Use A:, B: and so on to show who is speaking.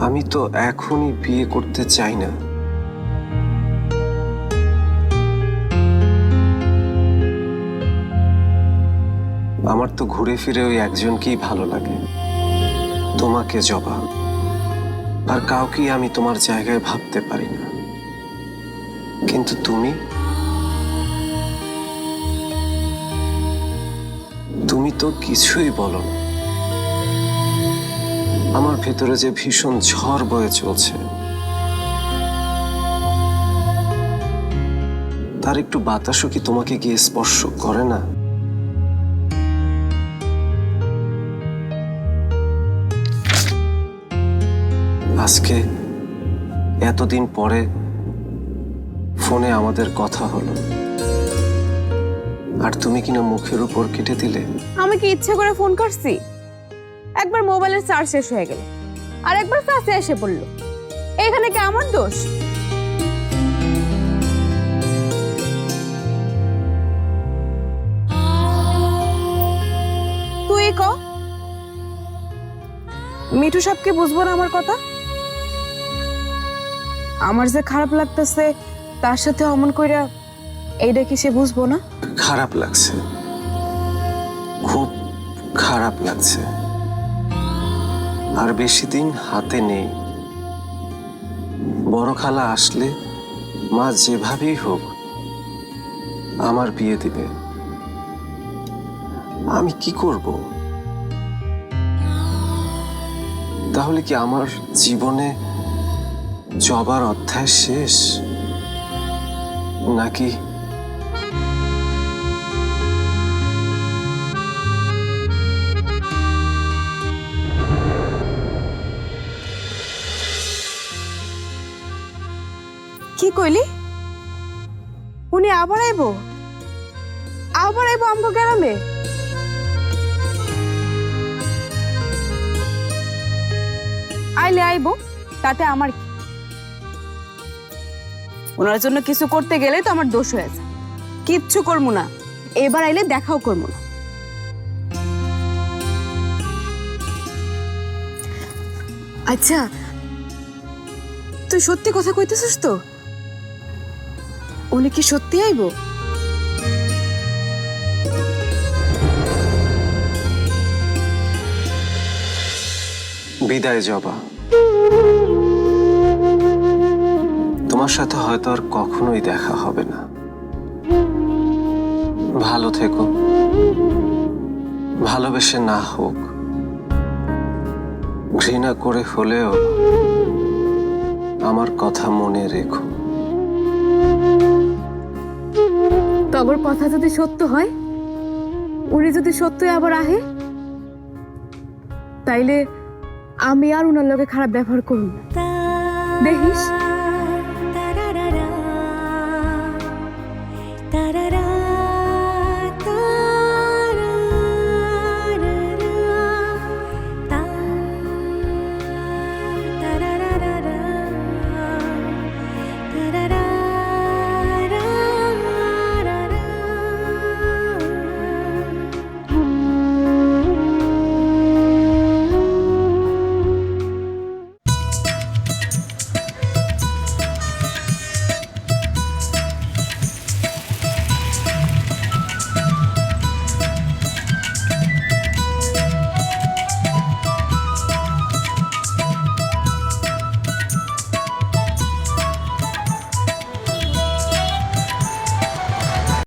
A: আমি তো এখনই বিয়ে করতে চাই না। আমার তো ঘুরে ফিরে ওই একজনকেই ভালো লাগে, তোমাকে জবা। আর কাউকেই আমি তোমার জায়গায় ভাবতে পারি না। কিন্তু তুমি তো কিছুই বলো না। আমার ভেতরে যে ভীষণ ঝড় বয়ে চলছে, তার একটু বাতাসও কি তোমাকে গিয়ে স্পর্শ করে না? আজকে এতদিন পরে ফোনে আমাদের কথা হলো, আর তুমি কিনা মুখের উপর কেটে দিলে।
B: আমি কি ইচ্ছে করে ফোন করছি? একবার মোবাইলের চার্জ শেষ হয়ে গেল, আর একবার চাচা এসে পড়লো। এখানে কি আমার দোষ? তুই ক, মিঠু সাহেবকে বুঝবো না আমার কথা? আমার যে খারাপ লাগতেছে তার সাথে অমন কইরা এইটা কি সে বুঝবো না?
A: খারাপ লাগছে, খুব খারাপ লাগছে। আর বেশি দিন হাতে নেই। বড় খালা আসলে মা যেভাবেই হোক আমার বিয়ে দিবে। আমি কি করব? তাহলে কি আমার জীবনে জবার অধ্যায় শেষ, নাকি
B: কি কইলি? উনি আবার আইবো আমগো গ্রামে? আইলে আইবো, তাতে আমার কি? ওনার জন্য কিছু করতে গেলে তো আমার দোষ হয়েছে। কিচ্ছু করবো না, এবার আইলে দেখাও করবো না। আচ্ছা, তুই সত্যি কথা কইতেছিস তো? উনি কি সত্যি আইবো?
A: বিদায় জবা। তোমার সাথে হয়তো আর কখনোই দেখা হবে না। ভালো থেকো, ভালোবেসে না হোক, ঘৃণা করে হলেও আমার কথা মনে রেখো।
B: তবর কথা যদি সত্য হয়, উনি যদি সত্যই আবার আহে, তাইলে আমি আর উনার লগে খারাপ ব্যবহার করুন। দেখিস